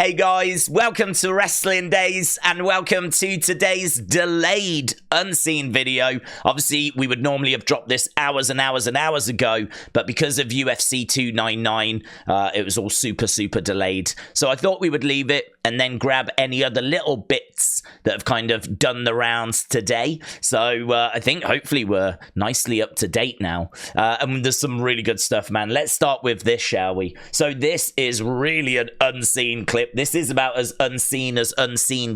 Hey guys, welcome to Wrestling Days and welcome to today's delayed unseen video. Obviously, we would normally have dropped this hours and hours and hours ago, but because of UFC 299, it was all super delayed. So I thought we would leave it and then grab any other little bits that have kind of done the rounds today. So I think hopefully we're nicely up to date now. And there's some really good stuff, man. Let's start with this, shall we? So this is really an unseen clip. This is about as unseen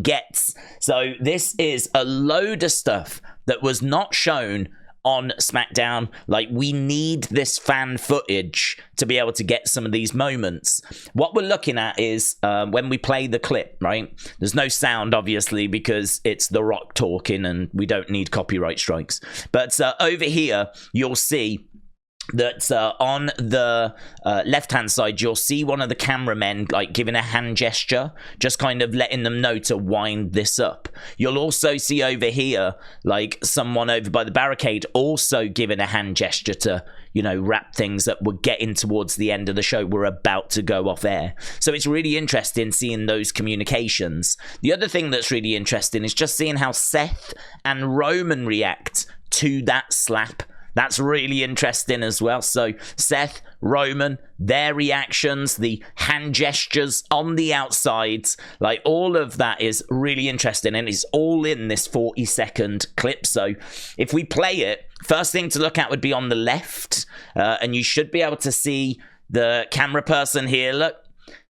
gets. So this is a load of stuff that was not shown on Smackdown. Like, we need this fan footage to be able to get some of these moments. What we're looking at is when we play the clip, right? There's no sound, obviously, because it's The Rock talking and we don't need copyright strikes. But over here, you'll see that on the left-hand side, you'll see one of the cameramen like giving a hand gesture, just kind of letting them know to wind this up. You'll also see over here, like someone over by the barricade also giving a hand gesture to, you know, wrap things up. We're getting towards the end of the show. We're about to go off air. So it's really interesting seeing those communications. The other thing that's really interesting is just seeing how Seth and Roman react to that slap. That's really interesting as well. So Seth, Roman, their reactions, the hand gestures on the outsides, like all of that is really interesting, and it's all in this 40-second clip. So if we play it, first thing to look at would be on the left, and you should be able to see the camera person here, look.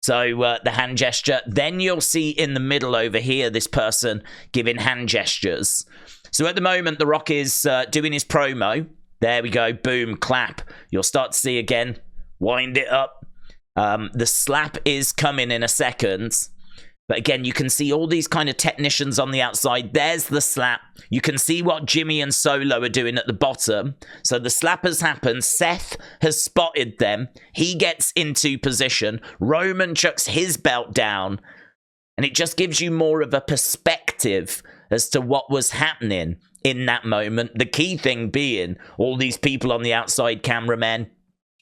So the hand gesture. Then you'll see in the middle over here, this person giving hand gestures. So at the moment, The Rock is doing his promo. There we go. Boom. Clap. You'll start to see again. Wind it up. The slap is coming in a second. But again, you can see all these kind of technicians on the outside. There's the slap. You can see what Jimmy and Solo are doing at the bottom. So the slap has happened. Seth has spotted them. He gets into position. Roman chucks his belt down. And it just gives you more of a perspective as to what was happening in that moment. The key thing being all these people on the outside, cameramen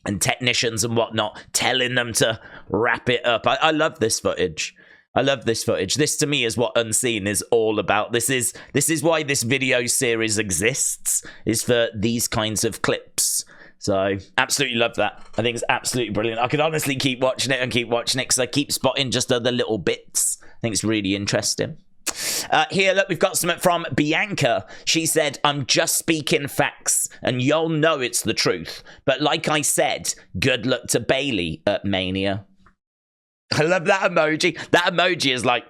and technicians and whatnot, telling them to wrap it up. I love this footage. I love this footage. This to me is what Unseen is all about. This is why this video series exists, is for these kinds of clips. So absolutely love that. I think it's absolutely brilliant. I could honestly keep watching it because I keep spotting just other little bits. I think it's really interesting. Here, look, we've got something from Bianca. She said, "I'm just speaking facts, and you'll know it's the truth. But like I said, good luck to Bayley at Mania." I love that emoji. That emoji is like,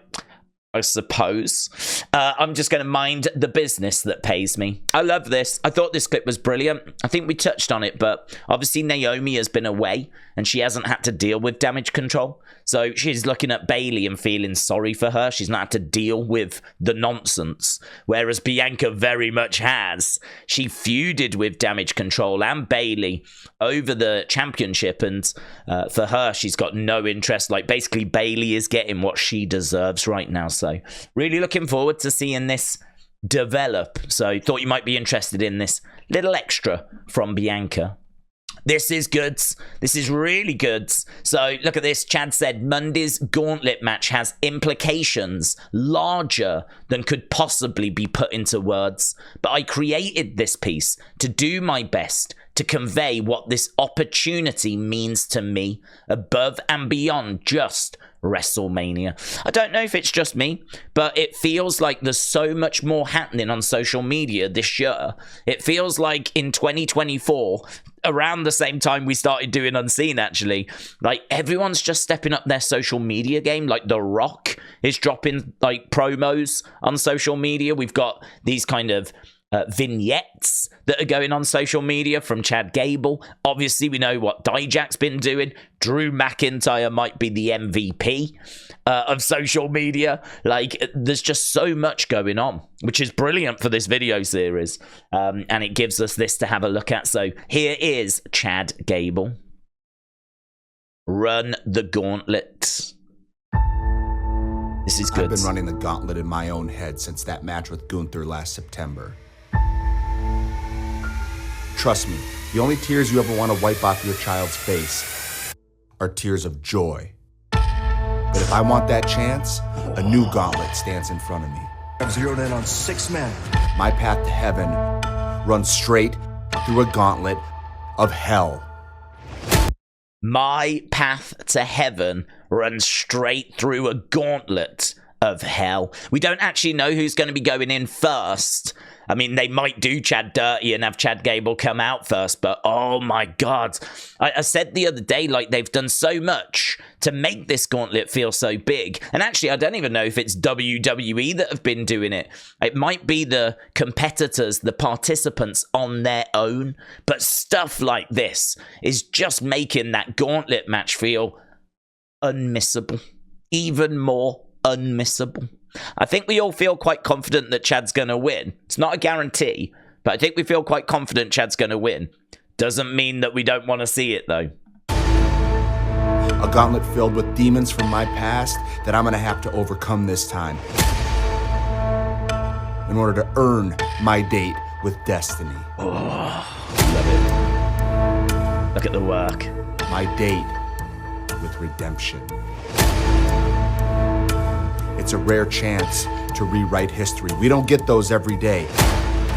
I suppose. I'm just going to mind the business that pays me. I love this. I thought this clip was brilliant. I think we touched on it, but obviously Naomi has been away and she hasn't had to deal with damage control. So she's looking at Bayley and feeling sorry for her. She's not had to deal with the nonsense. Whereas Bianca very much has. She feuded with damage control and Bayley over the championship. And for her, she's got no interest. Like, basically, Bayley is getting what she deserves right now. So really looking forward to seeing this develop. So thought you might be interested in this little extra from Bianca. This is good. This is really good. So look at this. Chad said Monday's Gauntlet match has implications larger than could possibly be put into words. But I created this piece to do my best to convey what this opportunity means to me above and beyond just Wrestlemania. I don't know if it's just me, but it feels like there's so much more happening on social media this year. It feels like in 2024, around the same time we started doing Unseen, actually, like everyone's just stepping up their social media game. Like The Rock is dropping like promos on social media. We've got these kind of vignettes that are going on social media from Chad Gable. Obviously, we know what Dijak's been doing. Drew McIntyre might be the MVP of social media. Like, there's just so much going on, which is brilliant for this video series. And it gives us this to have a look at. So here is Chad Gable. Run the gauntlet. This is good. I've been running the gauntlet in my own head since that match with Gunther last September. Trust me, the only tears you ever want to wipe off your child's face are tears of joy. But if I want that chance, a new gauntlet stands in front of me. I'm zeroed in on 6 men. My path to heaven runs straight through a gauntlet of hell. My path to heaven runs straight through a gauntlet of hell. We don't actually know who's going to be going in first. I mean, they might do Chad dirty and have Chad Gable come out first, but oh my God. I said the other day, like, they've done so much to make this gauntlet feel so big. And actually, I don't even know if it's WWE that have been doing it. It might be the competitors, the participants on their own. But stuff like this is just making that gauntlet match feel unmissable. Even more unmissable. I think we all feel quite confident that Chad's going to win. It's not a guarantee, but I think we feel quite confident Chad's going to win. Doesn't mean that we don't want to see it, though. A gauntlet filled with demons from my past that I'm going to have to overcome this time in order to earn my date with destiny. Oh, love it. Look at the work. My date with redemption. It's a rare chance to rewrite history. We don't get those every day.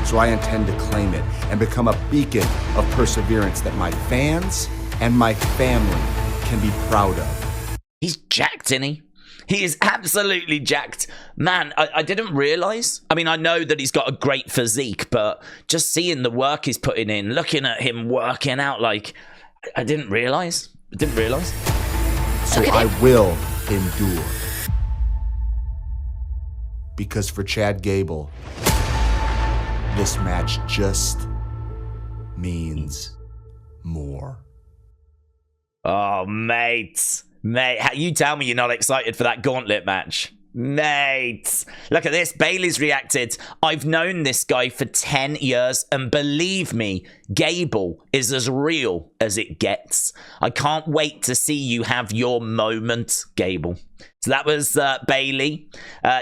So I intend to claim it and become a beacon of perseverance that my fans and my family can be proud of. He's jacked, isn't he? He is absolutely jacked. Man, I didn't realize. I mean, I know that he's got a great physique, but just seeing the work he's putting in, looking at him working out, like, I didn't realize. So I will endure. Because for Chad Gable, this match just means more. Oh, mate, you tell me you're not excited for that gauntlet match. Mate, look at this. Bailey's reacted. I've known this guy for 10 years, and believe me, Gable is as real as it gets. I can't wait to see you have your moment, Gable. So that was Bailey.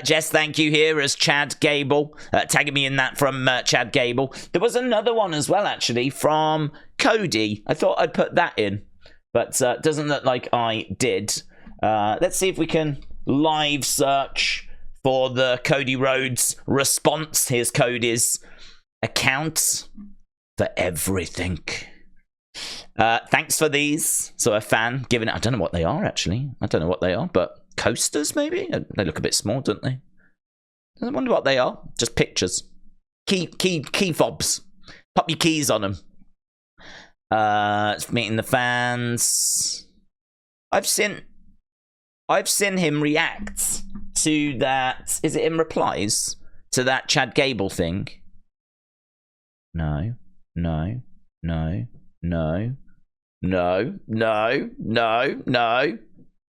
Jess, thank you here as Chad Gable. Tagging me in that from Chad Gable. There was another one as well, actually, from Cody. I thought I'd put that in, but doesn't look like I did. Let's see if we can live search for the Cody Rhodes response. Here's Cody's account for everything. Thanks for these. So a fan giving it, I don't know what they are, actually. I don't know what they are, but coasters, maybe? They look a bit small, don't they? I wonder what they are. Just pictures. Key fobs. Pop your keys on them. It's meeting the fans. I've seen him react to that. Is it in replies to that Chad Gable thing? No.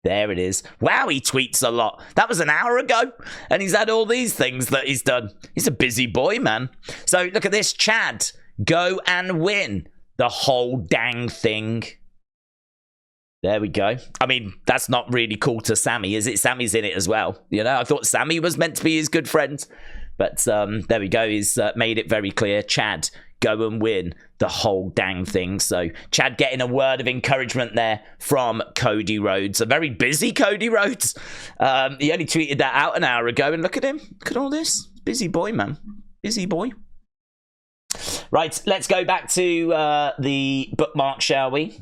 There it is. Wow, he tweets a lot. That was an hour ago, and he's had all these things that he's done. He's a busy boy, man. So look at this. Chad, go and win the whole dang thing. There we go. I mean, that's not really cool to Sammy, is it? Sammy's in it as well. You know, I thought Sammy was meant to be his good friend. But there we go. He's made it very clear. Chad, go and win the whole dang thing. So Chad getting a word of encouragement there from Cody Rhodes. A very busy Cody Rhodes. He only tweeted that out an hour ago. And look at him. Look at all this. Busy boy, man. Busy boy. Right, let's go back to the bookmark, shall we?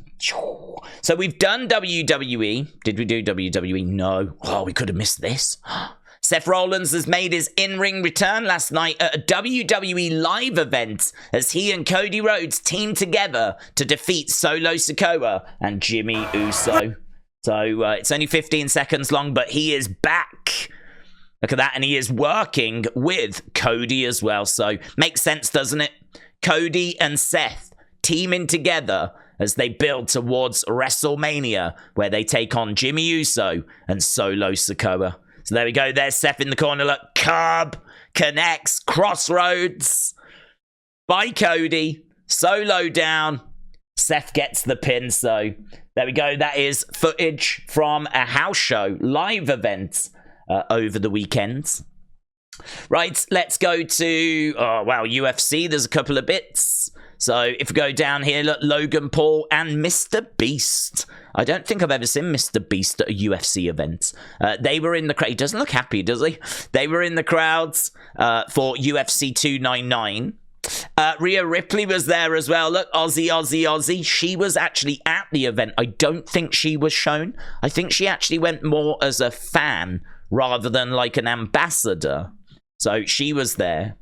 So we've done WWE. Did we do WWE? No. Oh, we could have missed this. Seth Rollins has made his in-ring return last night at a WWE live event as he and Cody Rhodes teamed together to defeat Solo Sikoa and Jimmy Uso. So it's only 15 seconds long, but he is back. Look at that, and he is working with Cody as well. So makes sense, doesn't it? Cody and Seth teaming together as they build towards WrestleMania, where they take on Jimmy Uso and Solo Sikoa. So there we go. There's Seth in the corner. Look, Curb connects, Crossroads by Cody. Solo down. Seth gets the pin. So there we go. That is footage from a house show live event over the weekend. Right, let's go to, oh, wow, UFC. There's a couple of bits. So if we go down here, look, Logan Paul and Mr. Beast. I don't think I've ever seen Mr. Beast at a UFC event. They were in the crowd. He doesn't look happy, does he? They were in the crowds for UFC 299. Rhea Ripley was there as well. Look, Aussie. She was actually at the event. I don't think she was shown. I think she actually went more as a fan rather than like an ambassador. So she was there.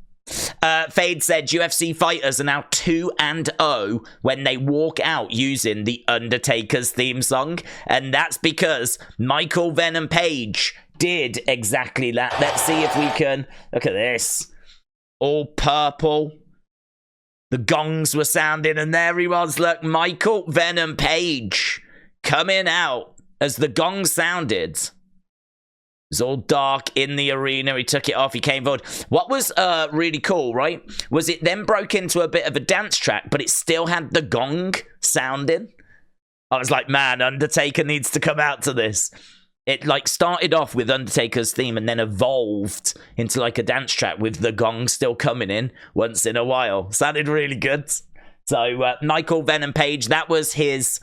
Fade said UFC fighters are now 2-0 when they walk out using the Undertaker's theme song. And that's because Michael Venom Page did exactly that. Let's see if we can... Look at this. All purple. The gongs were sounding, and there he was. Look, Michael Venom Page coming out as the gong sounded. It was all dark in the arena. He took it off. He came forward. What was really cool, right, was it then broke into a bit of a dance track, but it still had the gong sounding. I was like, man, Undertaker needs to come out to this. It like started off with Undertaker's theme and then evolved into like a dance track with the gong still coming in once in a while. Sounded really good. So Michael Venom Page, that was his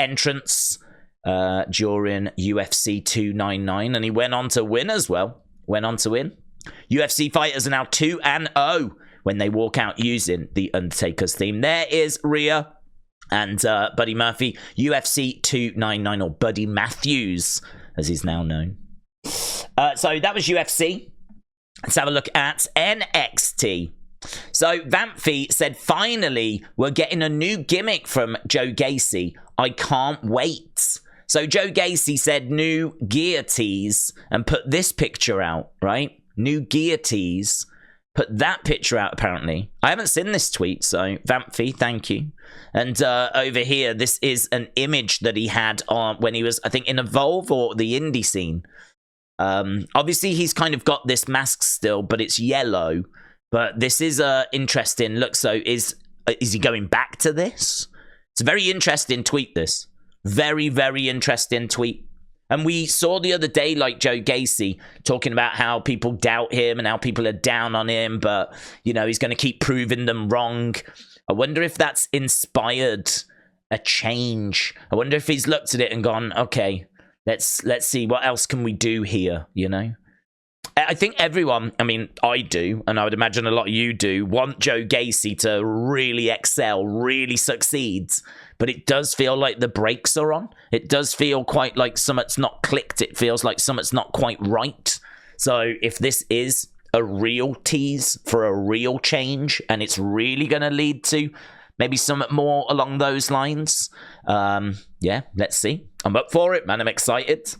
entrance during UFC 299, and he went on to win as well. UFC fighters are now 2-0 when they walk out using the Undertaker's theme. There is Rhea and Buddy Murphy, UFC 299, or Buddy Matthews, as he's now known. So that was UFC. Let's have a look at NXT. So Vamphy said, finally, we're getting a new gimmick from Joe Gacy. I can't wait. So Joe Gacy said new gear tease and put this picture out, right? New gear tease. Put that picture out, apparently. I haven't seen this tweet, so Vamphy, thank you. And over here, this is an image that he had on when he was, I think, in Evolve or the indie scene. Obviously, he's kind of got this mask still, but it's yellow. But this is interesting. Look, so is he going back to this? It's a very interesting tweet, this. Very, very interesting tweet. And we saw the other day, like, Joe Gacy talking about how people doubt him and how people are down on him, but, you know, he's going to keep proving them wrong. I wonder if that's inspired a change. I wonder if he's looked at it and gone, okay, let's see, what else can we do here, you know? I think everyone, I mean, I do, and I would imagine a lot of you do, want Joe Gacy to really excel, really succeed. But it does feel like the brakes are on. It does feel quite like something's not clicked. It feels like something's not quite right. So if this is a real tease for a real change, and it's really going to lead to maybe something more along those lines, yeah, let's see. I'm up for it, man. I'm excited.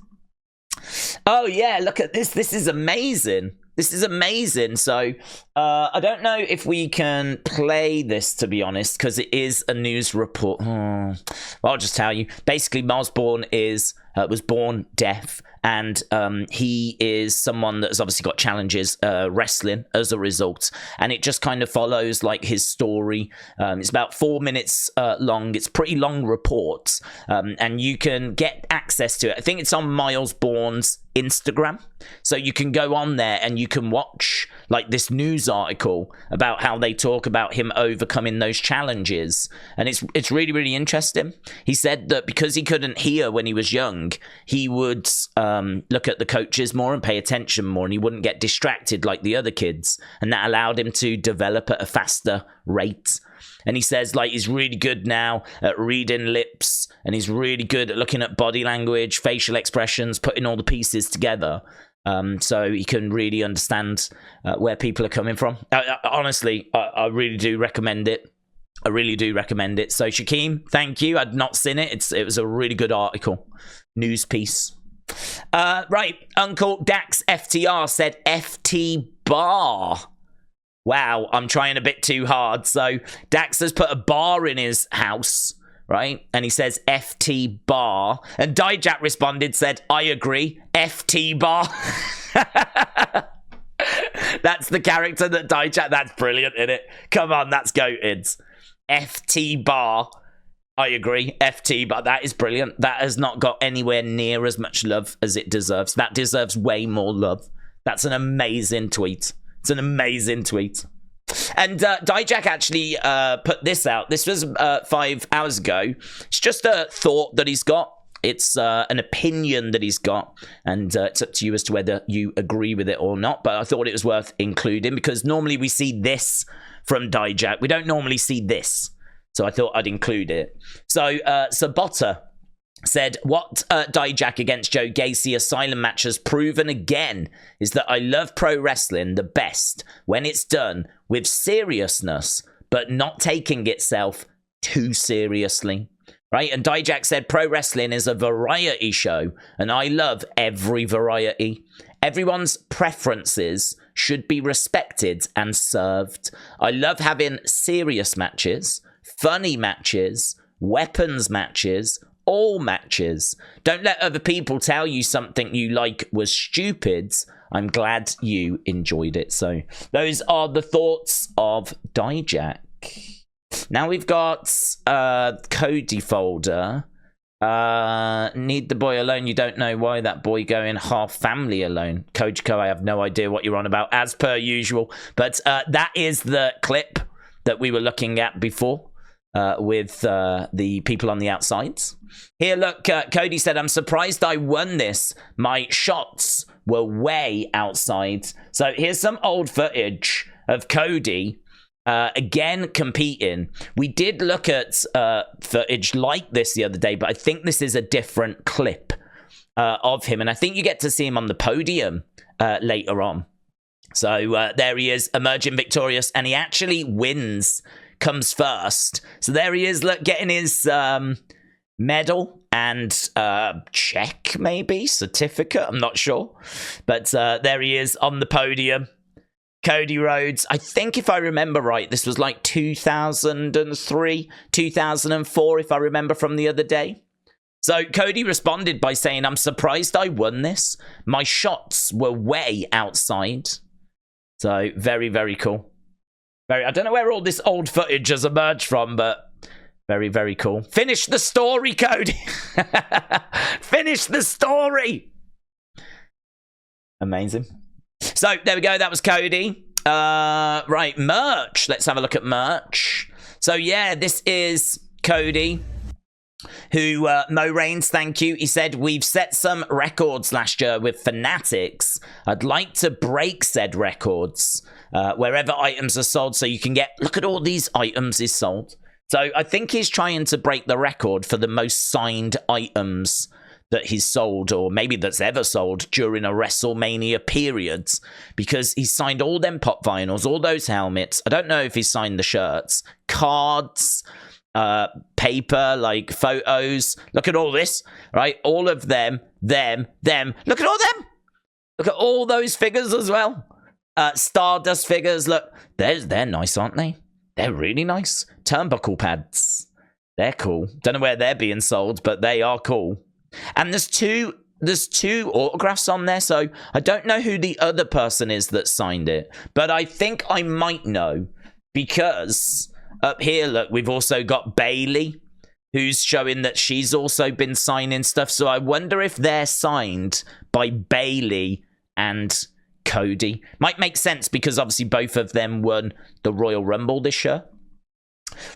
Oh, yeah, look at this. This is amazing. This is amazing. So I don't know if we can play this, to be honest, because it is a news report. Well, I'll just tell you. Basically, Myles Borne was born deaf, and he is someone that's obviously got challenges wrestling as a result. And it just kind of follows like his story. It's about 4 minutes long. It's pretty long report, and you can get access to it. I think it's on Myles Borne's Instagram, so you can go on there and you can watch like this news article about how they talk about him overcoming those challenges, and it's really, really interesting. He said that because he couldn't hear when he was young, he would look at the coaches more and pay attention more, and he wouldn't get distracted like the other kids, and that allowed him to develop at a faster rate. And he says, like, he's really good now at reading lips, and he's really good at looking at body language, facial expressions, putting all the pieces together, so he can really understand where people are coming from. Honestly, I really do recommend it. I really do recommend it. So, Shakeem, thank you. I'd not seen it. It was a really good article. News piece. Right. Uncle Dax FTR said FT bar. Wow, I'm trying a bit too hard. So Dax has put a bar in his house, right? And he says FT bar. And Dijak responded, said, I agree, FT bar. That's the character that Dijak, that's brilliant, isn't it? Come on, that's goated. FT bar. I agree, FT bar. That is brilliant. That has not got anywhere near as much love as it deserves. That deserves way more love. That's an amazing tweet. It's an amazing tweet. And Dijak actually put this out. This was 5 hours ago. It's just a thought that he's got. It's an opinion that he's got. And it's up to you as to whether you agree with it or not. But I thought it was worth including because normally we see this from Dijak. We don't normally see this. So I thought I'd include it. So Sabota said, what Dijak against Joe Gacy Asylum match has proven again is that I love pro wrestling the best when it's done with seriousness, but not taking itself too seriously. Right? And Dijak said, pro wrestling is a variety show, and I love every variety. Everyone's preferences should be respected and served. I love having serious matches, funny matches, weapons matches, all matches. Don't let other people tell you something you like was stupid. I'm glad you enjoyed it. So those are the thoughts of Dijak. Now we've got Cody folder. Need the boy alone. You don't know why that boy going half family alone. Coach Co, I have no idea what you're on about, as per usual. But that is the clip that we were looking at before. With the people on the outsides. Here, look, Cody said, I'm surprised I won this. My shots were way outside. So here's some old footage of Cody again competing. We did look at footage like this the other day, but I think this is a different clip of him. And I think you get to see him on the podium later on. So there he is, emerging victorious, and he actually wins. Comes first. So there he is, look, getting his medal and check, maybe certificate, I'm not sure, but there he is on the podium. Cody Rhodes, I think if I remember right, this was like 2003, 2004, if I remember from the other day. So Cody responded by saying, I'm surprised I won this. My shots were way outside. So very, very cool. I don't know where all this old footage has emerged from, but very, very cool. Finish the story, Cody. Finish the story. Amazing. So there we go. That was Cody. Right, merch. Let's have a look at merch. So yeah, this is Cody. Who, Mo Reigns, thank you. He said, we've set some records last year with Fanatics. I'd like to break said records wherever items are sold so you can get, look at all these items is sold. So I think he's trying to break the record for the most signed items that he's sold, or maybe that's ever sold during a WrestleMania period, because he's signed all them pop vinyls, all those helmets. I don't know if he's signed the shirts, cards, paper, like photos. Look at all this, right? All of them. Look at all them. Look at all those figures as well. Stardust figures. Look, they're nice, aren't they? They're really nice. Turnbuckle pads. They're cool. Don't know where they're being sold, but they are cool. And there's two autographs on there, so I don't know who the other person is that signed it, but I think I might know, because up here, look, we've also got Bayley, who's showing that she's also been signing stuff. So I wonder if they're signed by Bayley and Cody. Might make sense because obviously both of them won the Royal Rumble this year.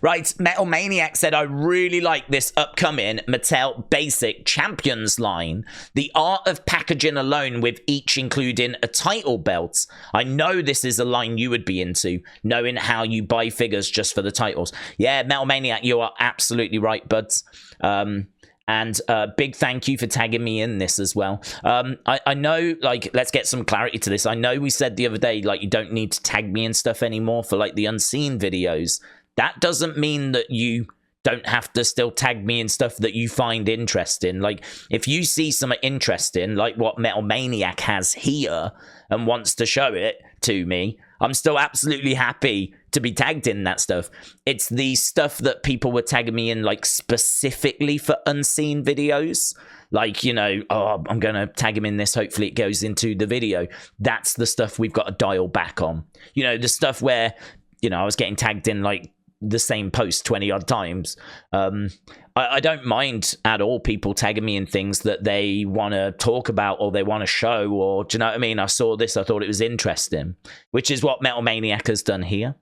Right, Metal Maniac said, I really like this upcoming Mattel Basic Champions line. The art of packaging alone with each including a title belt. I know this is a line you would be into, knowing how you buy figures just for the titles. Yeah, Metal Maniac, you are absolutely right, buds. And big thank you for tagging me in this as well. I know, like, let's get some clarity to this. I know we said the other day, like, you don't need to tag me in stuff anymore for, like, the unseen videos. That doesn't mean that you don't have to still tag me in stuff that you find interesting. Like, if you see something interesting, like what Metal Maniac has here, and wants to show it to me, I'm still absolutely happy to be tagged in that stuff. It's the stuff that people were tagging me in, like, specifically for unseen videos. Like, you know, oh, I'm going to tag him in this. Hopefully it goes into the video. That's the stuff we've got to dial back on. You know, the stuff where, you know, I was getting tagged in, like, the same post 20 odd times. I don't mind at all people tagging me in things that they want to talk about or they want to show, or do you know what I mean? I saw this, I thought it was interesting, which is what Metal Maniac has done here.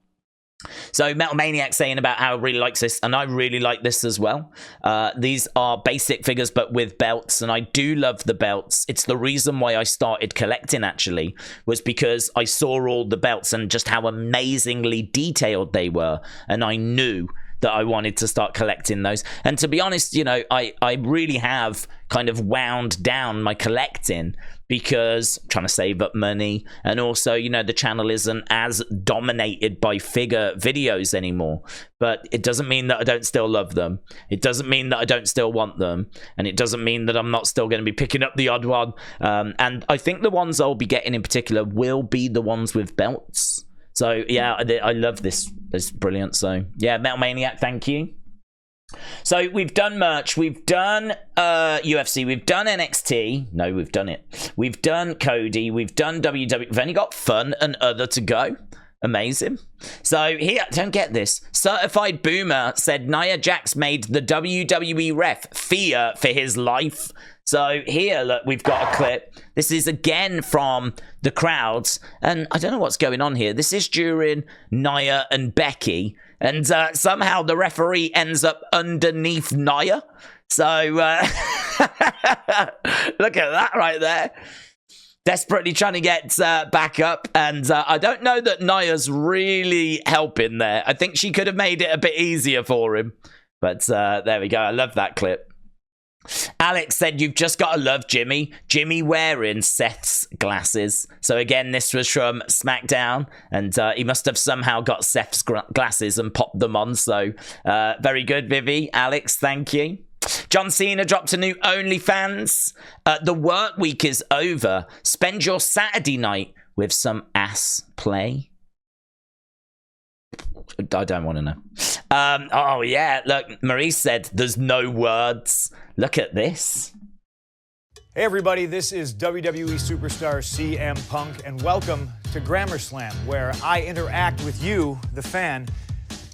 So Metal Maniac saying about how he really likes this, and I really like this as well. These are basic figures but with belts, and I do love the belts. It's the reason why I started collecting, actually, was because I saw all the belts and just how amazingly detailed they were, and I knew that I wanted to start collecting those. And to be honest, you know, I really have kind of wound down my collecting because I'm trying to save up money, and also, you know, the channel isn't as dominated by figure videos anymore. But it doesn't mean that I don't still love them. It doesn't mean that I don't still want them, and it doesn't mean that I'm not still going to be picking up the odd one. And I think the ones I'll be getting in particular will be the ones with belts. So yeah, I love this. It's brilliant. So yeah, Metal Maniac, thank you. So we've done merch, we've done UFC, we've done NXT. No, we've done it. We've done Cody, we've done WWE. We've only got fun and other to go. Amazing. So here, don't get this. Certified Boomer said Nia Jax made the WWE ref fear for his life. So here, look, we've got a clip. This is again from the crowds, and I don't know what's going on here. This is during Nia and Becky, and somehow the referee ends up underneath Nia. So look at that right there. Desperately trying to get back up, and I don't know that Nia's really helping there. I think she could have made it a bit easier for him, but there we go. I love that clip. Alex said, you've just got to love Jimmy. Jimmy wearing Seth's glasses. So again, this was from Smackdown, and he must have somehow got Seth's glasses and popped them on. So very good, Vivi. Alex, thank you. John Cena dropped a new OnlyFans. The work week is over. Spend your Saturday night with some ass play. I don't want to know. Oh, yeah. Look, Maryse said there's no words. Look at this. Hey, everybody. This is WWE Superstars CM Punk, and welcome to Grammar Slam, where I interact with you, the fan,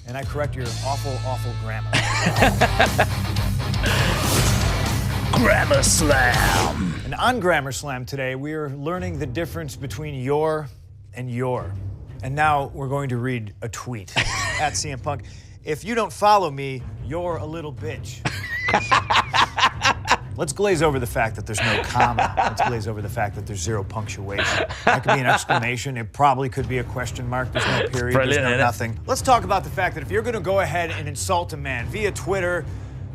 and I correct your awful, awful grammar. Grammar Slam. And on Grammar Slam today, we are learning the difference between your and your. And now we're going to read a tweet at CM Punk. If you don't follow me, you're a little bitch. Let's glaze over the fact that there's no comma. Let's glaze over the fact that there's zero punctuation. That could be an exclamation. It probably could be a question mark. There's no period. Brilliant, there's no nothing. Let's talk about the fact that if you're going to go ahead and insult a man via Twitter,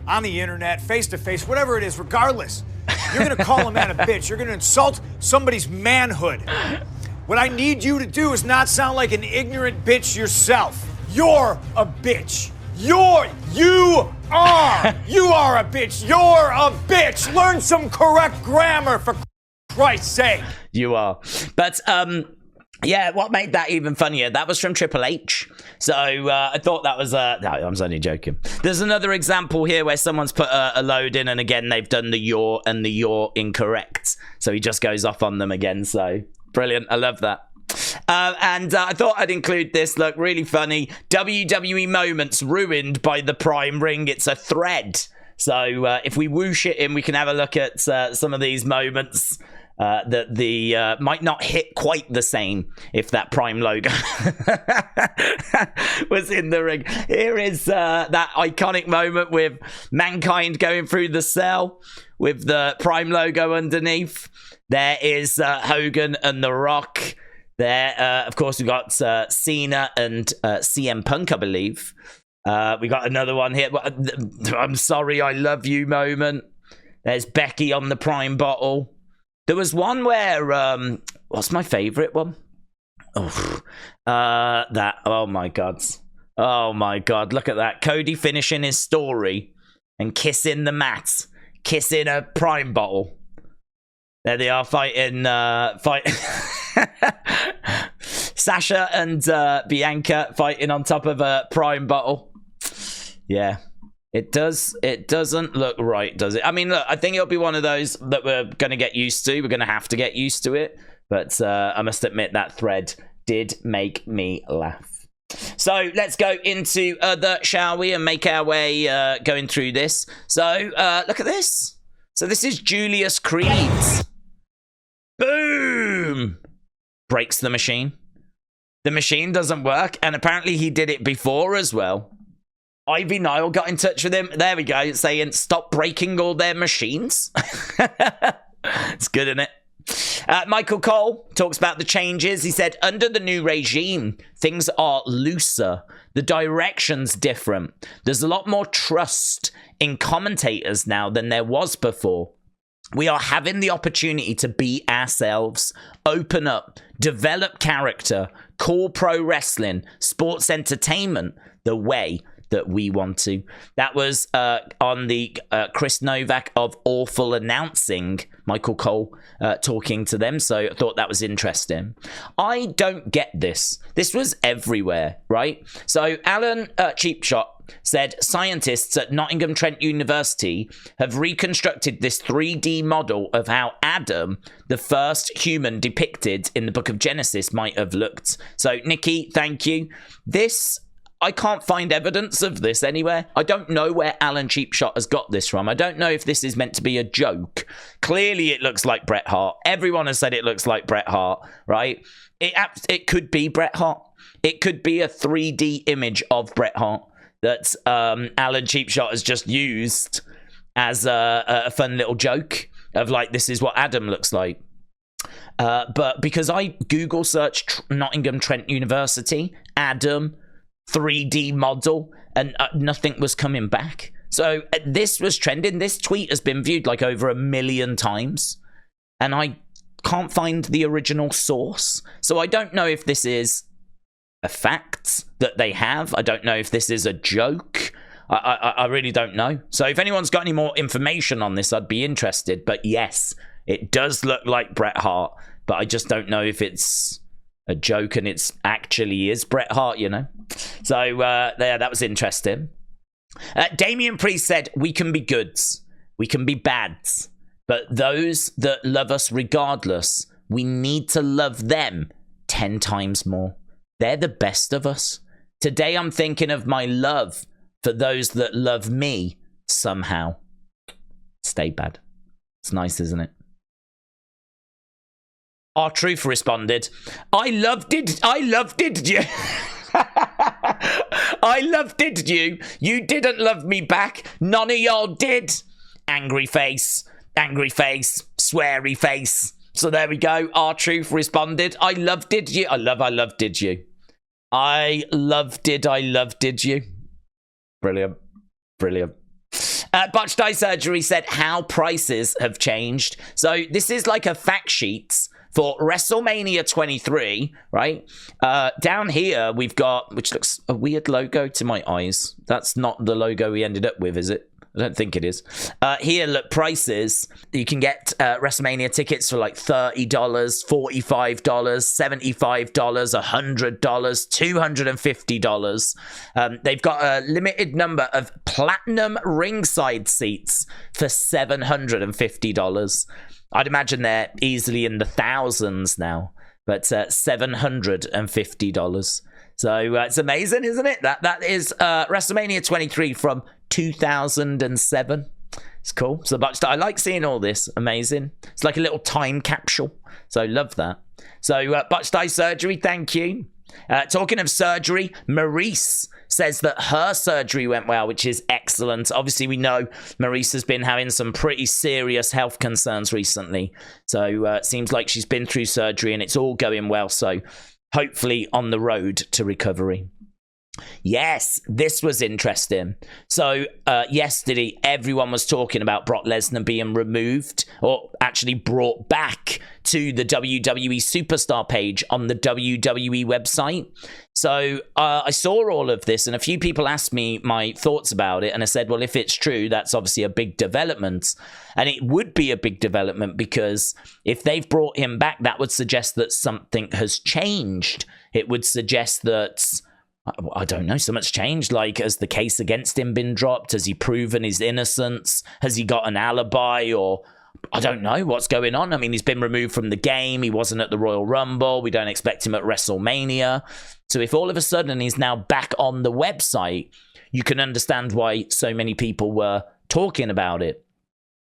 on the internet, face-to-face, whatever it is, regardless, you're going to call a man a bitch. You're going to insult somebody's manhood. What I need you to do is not sound like an ignorant bitch yourself. You're a bitch. You are a bitch. You're a bitch. Learn some correct grammar, for Christ's sake. You are. But, yeah, what made that even funnier? That was from Triple H. So I thought that was... no, I was only joking. There's another example here where someone's put a load in, and again, they've done the you're and the you're incorrect. So he just goes off on them again. So brilliant. I love that. And I thought I'd include this. Look, really funny. WWE moments ruined by the Prime Ring. It's a thread. So if we whoosh it in, we can have a look at some of these moments that the might not hit quite the same if that Prime logo was in the ring. Here is that iconic moment with Mankind going through the cell with the Prime logo underneath. There is Hogan and The Rock. There, of course, we got Cena and CM Punk, I believe. We got another one here. I'm sorry, I love you moment. There's Becky on the Prime bottle. There was one where, what's my favorite one? Oh, oh my God. Oh my God, look at that. Cody finishing his story and kissing the mat, kissing a Prime bottle. There they are fighting, Sasha and Bianca fighting on top of a Prime bottle. Yeah. It doesn't look right, does it? I mean, look, I think it'll be one of those that we're going to get used to. We're going to have to get used to it. But I must admit that thread did make me laugh. So let's go into other, shall we, and make our way going through this. So look at this. So this is Julius Creed. Boom! Breaks the machine. The machine doesn't work, and apparently he did it before as well. Ivy Nile got in touch with him. There we go, saying stop breaking all their machines. It's good, isn't it? Michael Cole talks about the changes. He said, under the new regime, things are looser. The direction's different. There's a lot more trust in commentators now than there was before. We are having the opportunity to be ourselves, open up, develop character, call pro wrestling, sports entertainment the way that we want to. That was on the Chris Novak of Awful Announcing, Michael Cole talking to them. So I thought that was interesting. I don't get this. This was everywhere, right? So Alan Cheapshot said scientists at Nottingham Trent University have reconstructed this 3D model of how Adam, the first human depicted in the Book of Genesis, might have looked. So Nikki, thank you. I can't find evidence of this anywhere. I don't know where Alan Cheapshot has got this from. I don't know if this is meant to be a joke. Clearly, it looks like Bret Hart. Everyone has said it looks like Bret Hart, right? It could be Bret Hart. It could be a 3D image of Bret Hart that Alan Cheapshot has just used as a fun little joke of like, this is what Adam looks like. But because I Google searched Nottingham Trent University, Adam, 3D model, and nothing was coming back. So this was trending. This tweet has been viewed like over 1 million times, and I can't find the original source. So I don't know if this is a fact that they have. I don't know if this is a joke. I really don't know. So if anyone's got any more information on this, I'd be interested. But yes, it does look like Bret Hart, but I just don't know if it's a joke and it's actually is Bret Hart, you know. So there, that was interesting. Damian Priest said, we can be goods, we can be bads, but those that love us regardless, we need to love them 10 times more. They're the best of us. Today I'm thinking of my love for those that love me somehow. Stay bad. It's nice, isn't it? R-Truth responded, I loved it you. I loved it you. You didn't love me back. None of y'all did. Angry face, sweary face. So there we go. R-Truth responded, I loved it you. I loved it you. I loved it you. Brilliant. Botched Eye Surgery said how prices have changed. So this is like a fact sheet for WrestleMania 23, right? Down here, we've got, which looks a weird logo to my eyes. That's not the logo we ended up with, is it? I don't think it is. Here, look, prices. You can get WrestleMania tickets for like $30, $45, $75, $100, $250. They've got a limited number of platinum ringside seats for $750. I'd imagine they're easily in the thousands now, but $750. So it's amazing, isn't it? That is WrestleMania 23 from 2007. It's cool. So I like seeing all this. Amazing. It's like a little time capsule. So love that. So Botched Eye Surgery, thank you. Talking of surgery, Maryse says that her surgery went well, which is excellent. Obviously, we know Maryse has been having some pretty serious health concerns recently. So it seems like she's been through surgery and it's all going well. So hopefully on the road to recovery. Yes, this was interesting. So yesterday, everyone was talking about Brock Lesnar being removed, or actually brought back to the WWE Superstar page on the WWE website. So I saw all of this, and a few people asked me my thoughts about it, and I said, well, if it's true, that's obviously a big development. And it would be a big development because if they've brought him back, that would suggest that something has changed. It would suggest that, I don't know, so much changed. Like, has the case against him been dropped? Has he proven his innocence? Has he got an alibi? Or I don't know what's going on. I mean, he's been removed from the game. He wasn't at the Royal Rumble. We don't expect him at WrestleMania. So if all of a sudden he's now back on the website, you can understand why so many people were talking about it.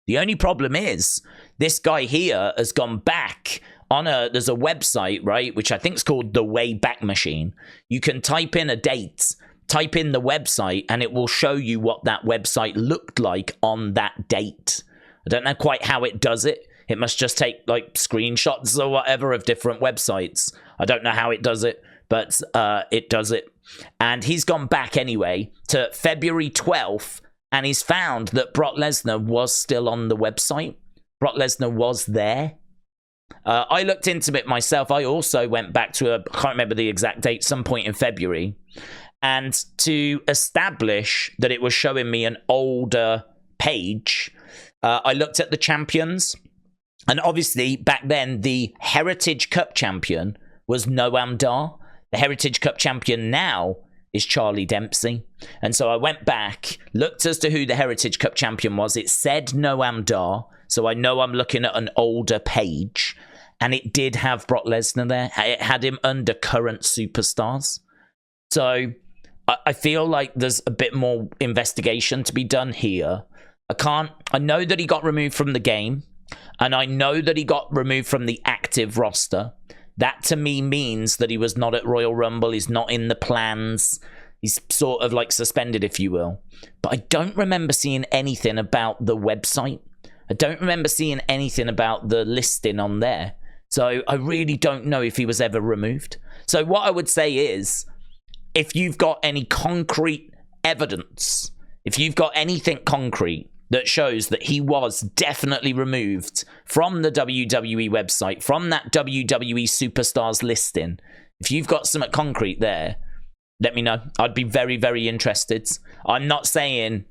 The only problem is this guy here has gone back on there's a website, right, which I think is called the Wayback Machine. You can type in a date, type in the website, and it will show you what that website looked like on that date. I don't know quite how it does it. It must just take like screenshots or whatever of different websites. I don't know how it does it, but it does it. And he's gone back anyway to February 12th, and he's found that Brock Lesnar was still on the website. Brock Lesnar was there. I looked into it myself. I also went back to I can't remember the exact date, some point in February. And to establish that it was showing me an older page, I looked at the champions. And obviously, back then, the Heritage Cup champion was Noam Dar. The Heritage Cup champion now is Charlie Dempsey. And so I went back, looked as to who the Heritage Cup champion was. It said Noam Dar. So I know I'm looking at an older page. And it did have Brock Lesnar there. It had him under current superstars. So I feel like there's a bit more investigation to be done here. I know that he got removed from the game. And I know that he got removed from the active roster. That to me means that he was not at Royal Rumble. He's not in the plans. He's sort of like suspended, if you will. But I don't remember seeing anything about the website. I don't remember seeing anything about the listing on there. So I really don't know if he was ever removed. So what I would say is, if you've got any concrete evidence, if you've got anything concrete that shows that he was definitely removed from the WWE website, from that WWE Superstars listing, if you've got something concrete there, let me know. I'd be very, very interested. I'm not saying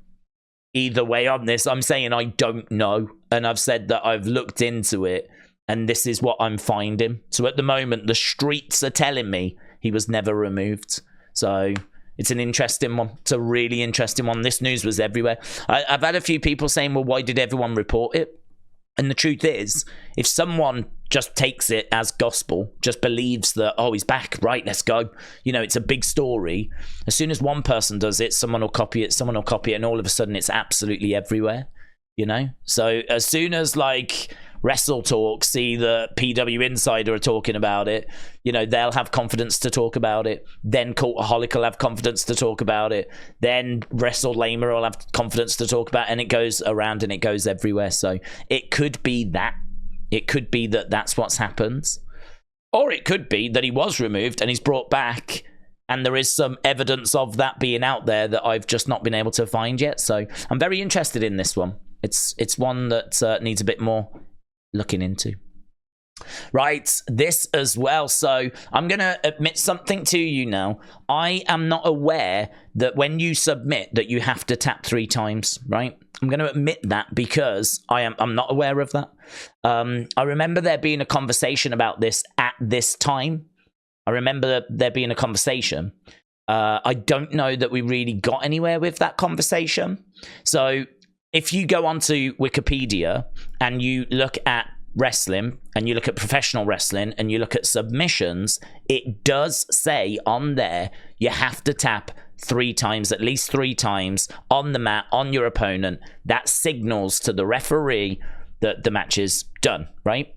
either way on this. I'm saying I don't know. And I've said that I've looked into it, and this is what I'm finding. So at the moment, the streets are telling me he was never removed. So it's an interesting one. It's a really interesting one. This news was everywhere. I've had a few people saying, well, why did everyone report it? And the truth is, if someone just takes it as gospel, just believes that, oh, he's back, right, let's go. You know, it's a big story. As soon as one person does it, someone will copy it, and all of a sudden it's absolutely everywhere, you know? So as soon as, like, Wrestle Talk see the PW Insider are talking about it, you know, they'll have confidence to talk about it. Then Cultaholic will have confidence to talk about it. Then WrestleLamer will have confidence to talk about it, and it goes around and it goes everywhere. So it could be that. It could be that that's what's happened. Or it could be that he was removed and he's brought back, and there is some evidence of that being out there that I've just not been able to find yet. So I'm very interested in this one. It's one that needs a bit more looking into. Right, this as well. So I'm going to admit something to you now. I am not aware that when you submit that you have to tap 3 times, right? I'm going to admit that because I'm not aware of that. I remember there being a conversation about this at this time. I remember there being a conversation. I don't know that we really got anywhere with that conversation. So if you go onto Wikipedia and you look at wrestling and you look at professional wrestling and you look at submissions, it does say on there you have to tap 3 times, at least 3 times on the mat, on your opponent. That signals to the referee that the match is done, right?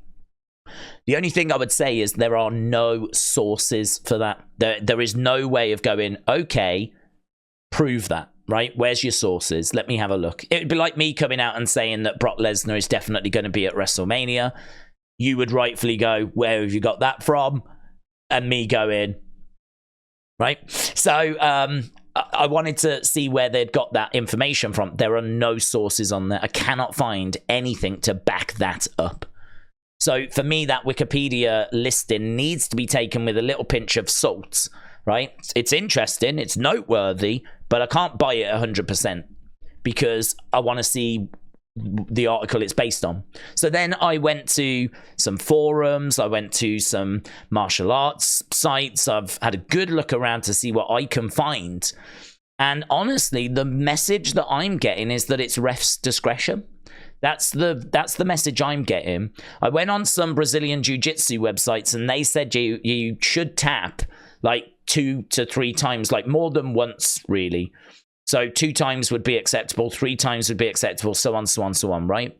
The only thing I would say is there are no sources for that. There is no way of going, okay, prove that. Right? Where's your sources? Let me have a look. It would be like me coming out and saying that Brock Lesnar is definitely going to be at WrestleMania. You would rightfully go, where have you got that from? And me going, right? So I wanted to see where they'd got that information from. There are no sources on there. I cannot find anything to back that up. So for me, that Wikipedia listing needs to be taken with a little pinch of salt. Right? It's interesting, it's noteworthy, but I can't buy it 100% because I want to see the article it's based on. So then I went to some forums, I went to some martial arts sites, I've had a good look around to see what I can find. And honestly, the message that I'm getting is that it's ref's discretion. That's the message I'm getting. I went on some Brazilian jiu-jitsu websites and they said you should tap like 2 to 3 times, like more than once, really. So 2 times would be acceptable, 3 times would be acceptable, so on, so on, so on, right?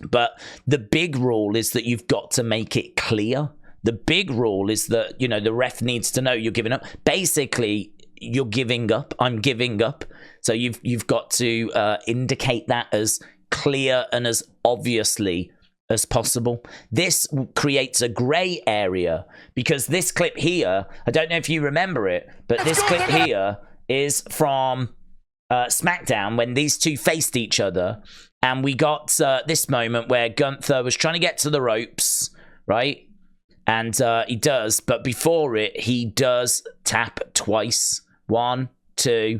But the big rule is that you've got to make it clear. The big rule is that, you know, the ref needs to know you're giving up. Basically, you're giving up. I'm giving up. So you've got to indicate that as clear and as obviously as possible. This creates a gray area because this clip here, I don't know if you remember it, but this clip here is from Smackdown when these two faced each other. And we got this moment where Gunther was trying to get to the ropes, right? And he does, but before it, he does tap twice. 1, 2,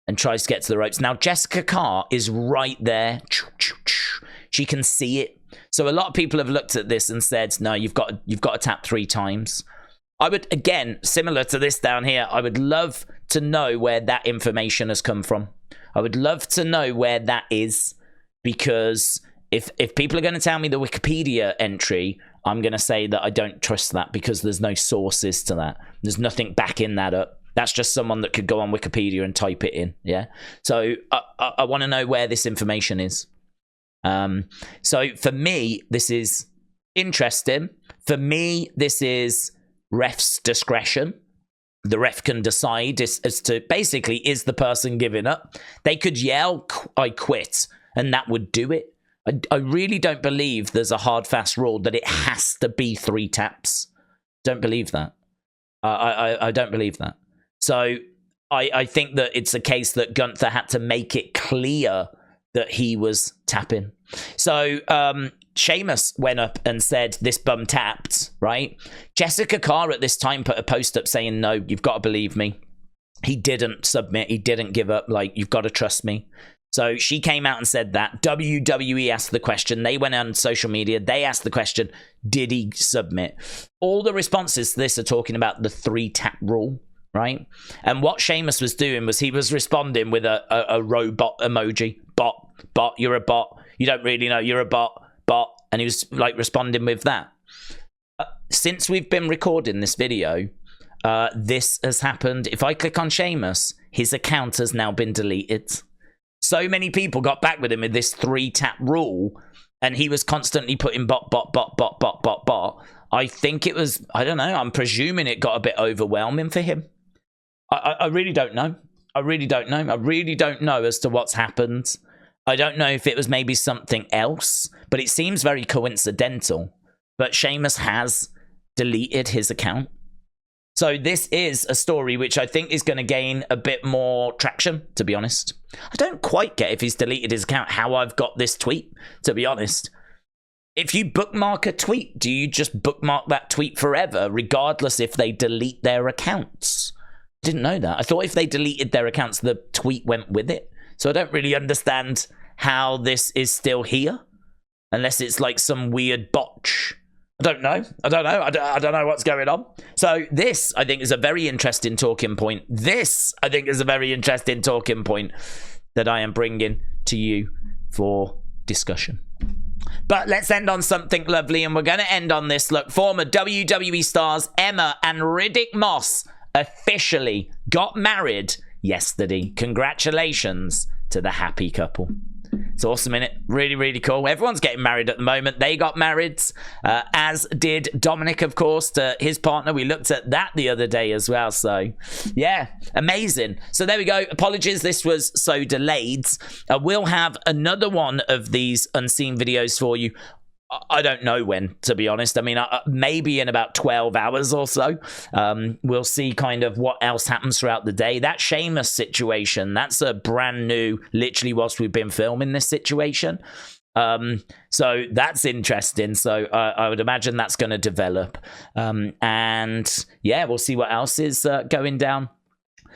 and tries to get to the ropes. Now, Jessica Carr is right there. She can see it. So a lot of people have looked at this and said, no, you've got to tap 3 times. I would, again, similar to this down here, I would love to know where that information has come from. I would love to know where that is, because if people are going to tell me the Wikipedia entry, I'm going to say that I don't trust that because there's no sources to that. There's nothing backing that up. That's just someone that could go on Wikipedia and type it in, yeah? So I want to know where this information is. So for me, this is interesting. For me, this is ref's discretion. The ref can decide as to, basically, is the person giving up? They could yell, I quit, and that would do it. I really don't believe there's a hard, fast rule that it has to be 3 taps. Don't believe that. I don't believe that. So I think that it's a case that Gunther had to make it clear that he was tapping. So Sheamus went up and said, this bum tapped, right? Jessica Carr at this time put a post up saying, no, you've got to believe me. He didn't submit. He didn't give up. Like, you've got to trust me. So she came out and said that. WWE asked the question. They went on social media. They asked the question, did he submit? All the responses to this are talking about the 3-tap rule, right? And what Sheamus was doing was he was responding with a robot emoji. Bot, you're a bot. You don't really know, you're a bot. And he was like responding with that. Since we've been recording this video, this has happened. If I click on Sheamus, his account has now been deleted. So many people got back with him with this 3-tap rule, and he was constantly putting bot. I think it was, I don't know, I'm presuming it got a bit overwhelming for him. I really don't know. I really don't know as to what's happened. I don't know if it was maybe something else, but it seems very coincidental. But Sheamus has deleted his account. So this is a story which I think is going to gain a bit more traction, to be honest. I don't quite get, if he's deleted his account, how I've got this tweet, to be honest. If you bookmark a tweet, do you just bookmark that tweet forever, regardless if they delete their accounts? Didn't know that. I thought if they deleted their accounts, the tweet went with it. So I don't really understand how this is still here, unless it's like some weird botch. I don't know. I don't know what's going on. So this, I think, is a very interesting talking point. This, I think, is a very interesting talking point that I am bringing to you for discussion. But let's end on something lovely, and we're going to end on this. Look, former WWE stars Emma and Riddick Moss officially got married yesterday. Congratulations to the happy couple. It's awesome, innit? Really, really cool. Everyone's getting married at the moment. They got married, as did Dominic, of course, to his partner. We looked at that the other day as well. So, yeah, amazing. So there we go. Apologies, this was so delayed. We'll have another one of these unseen videos for you. I don't know when, to be honest. I mean, maybe in about 12 hours or so. We'll see kind of what else happens throughout the day. That Sheamus situation, that's a brand new, literally whilst we've been filming this situation. So that's interesting. So I would imagine that's going to develop. And yeah, we'll see what else is going down.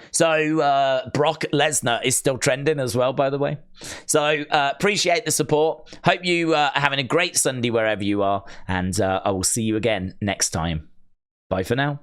So Brock Lesnar is still trending as well, by the way. So appreciate the support. Hope you are having a great Sunday wherever you are. And I will see you again next time. Bye for now.